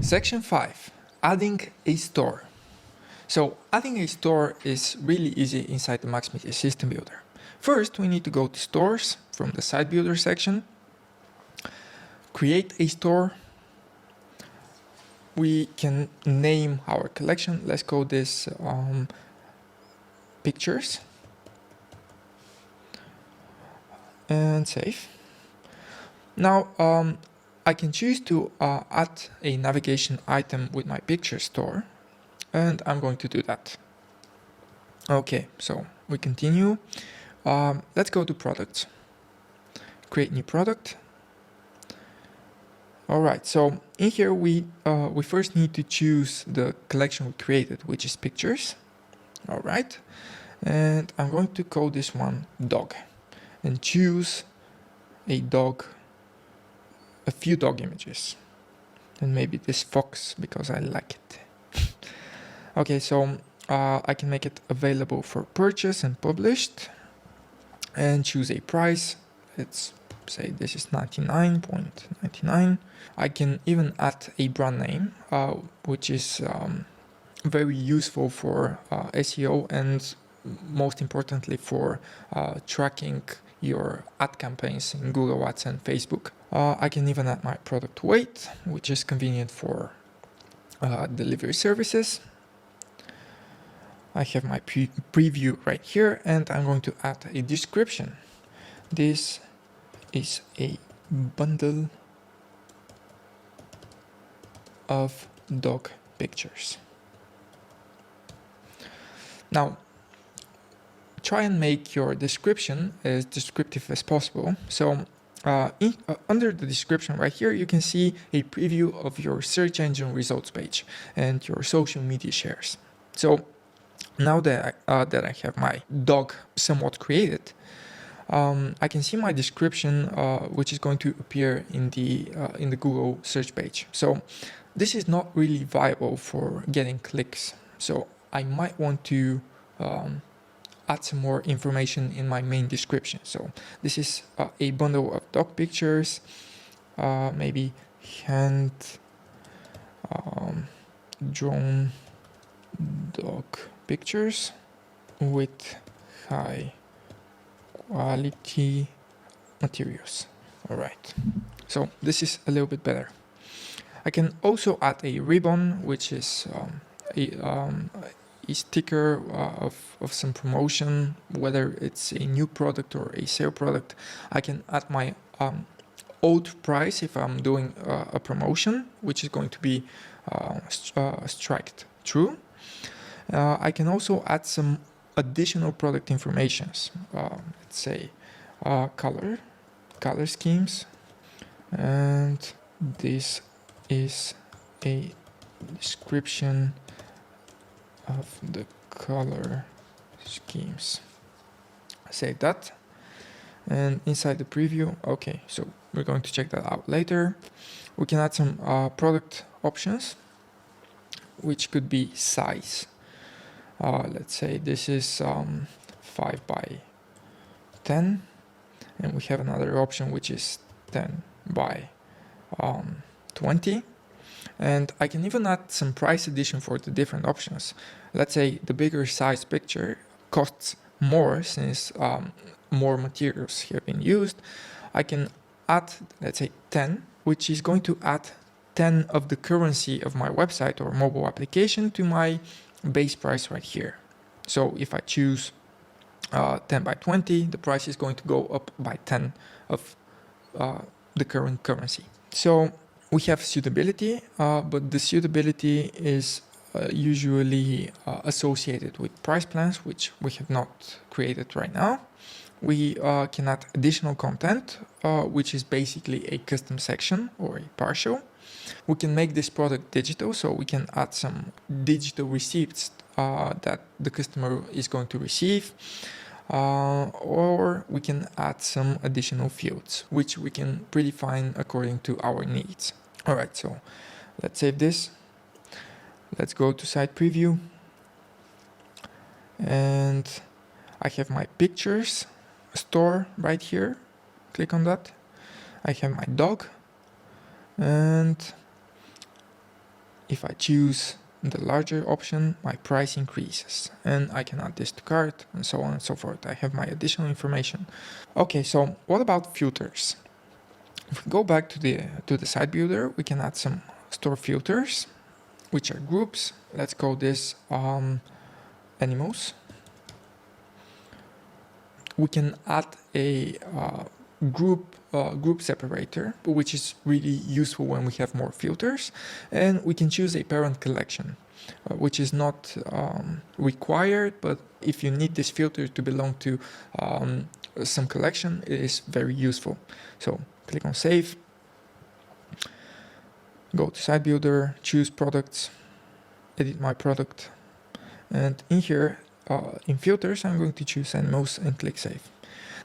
Section 5, adding a store. So adding a store is really easy inside the Max Media System Builder. First, we need to go to Stores from the Site Builder section, create a store. We can name our collection. Let's call this Pictures and save. Now I can choose to add a navigation item with my picture store, and I'm going to do that. Okay, so we continue. Let's go to products, create new product. All right, so in here we first need to choose the collection we created, which is pictures. All right, and I'm going to call this one dog and choose a few dog images, and maybe this fox because I like it. Okay, so I can make it available for purchase and published, and choose a price. Let's say this is 99.99. I can even add a brand name, which is very useful for SEO and most importantly for tracking your ad campaigns in Google Ads and Facebook. I can even add my product weight, which is convenient for delivery services. I have my preview right here, and I'm going to add a description. This is a bundle of dog pictures. Now, try and make your description as descriptive as possible. So under the description right here, you can see a preview of your search engine results page and your social media shares. So now that I have my dog somewhat created, I can see my description, which is going to appear in the Google search page. So this is not really viable for getting clicks. So I might want to add some more information in my main description. So this is a bundle of dog pictures, maybe hand drawn dog pictures with high quality materials. All right, so this is a little bit better. I can also add a ribbon, which is a sticker of some promotion, whether it's a new product or a sale product. I can add my old price if I'm doing a promotion, which is going to be striked true. I can also add some additional product informations, let's say color schemes, and this is a description of the color schemes. Save that, and inside the preview, okay, so we're going to check that out later. We can add some product options, which could be size. Let's say this is 5 by 10, and we have another option which is 10 by 20. And I can even add some price addition for the different options. Let's say the bigger size picture costs more since more materials have been used. I can add, let's say 10, which is going to add 10 of the currency of my website or mobile application to my base price right here. So if I choose 10 by 20, the price is going to go up by 10 of the current currency. So we have suitability, but the suitability is usually associated with price plans, which we have not created right now. We can add additional content, which is basically a custom section or a partial. We can make this product digital, so we can add some digital receipts that the customer is going to receive, or we can add some additional fields, which we can predefine according to our needs. All right, so let's save this. Let's go to site preview, and I have my pictures store right here. Click on that. I have my dog, and if I choose the larger option, my price increases, and I can add this to cart, and so on and so forth. I have my additional information. Okay, so what about filters? If we go back to the site builder, we can add some store filters, which are groups. Let's call this animals. We can add a group separator, which is really useful when we have more filters, and we can choose a parent collection, which is not required, but if you need this filter to belong to some collection, it is very useful. So click on save, go to site builder, choose products, edit my product, and in here in filters I'm going to choose animals and click save.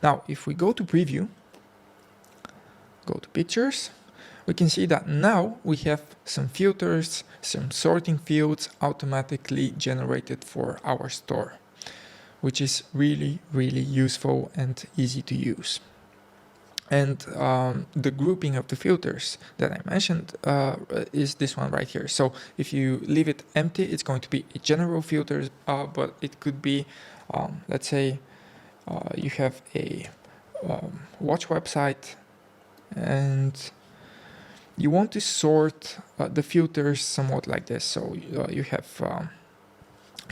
Now if we go to preview, go to pictures, we can see that now we have some filters, some sorting fields automatically generated for our store, which is really useful and easy to use. And the grouping of the filters that I mentioned is this one right here. So if you leave it empty, it's going to be a general filter, but it could be, let's say, you have a watch website and you want to sort the filters somewhat like this. So you have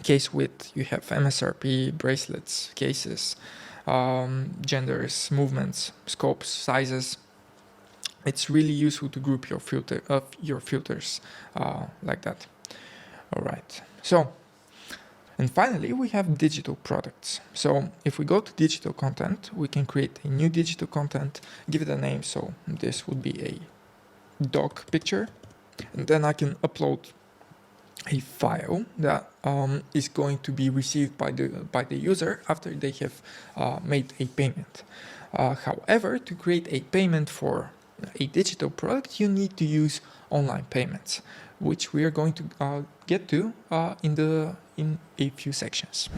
case width, you have MSRP, bracelets, cases, genders, movements, scopes, sizes. It's really useful to group your filters like that. All right. So, and finally, we have digital products. So if we go to digital content, we can create a new digital content, give it a name. So this would be a dog picture, and then I can upload a file that is going to be received by the user after they have made a payment. However, to create a payment for a digital product, you need to use online payments, which we are going to get to in a few sections.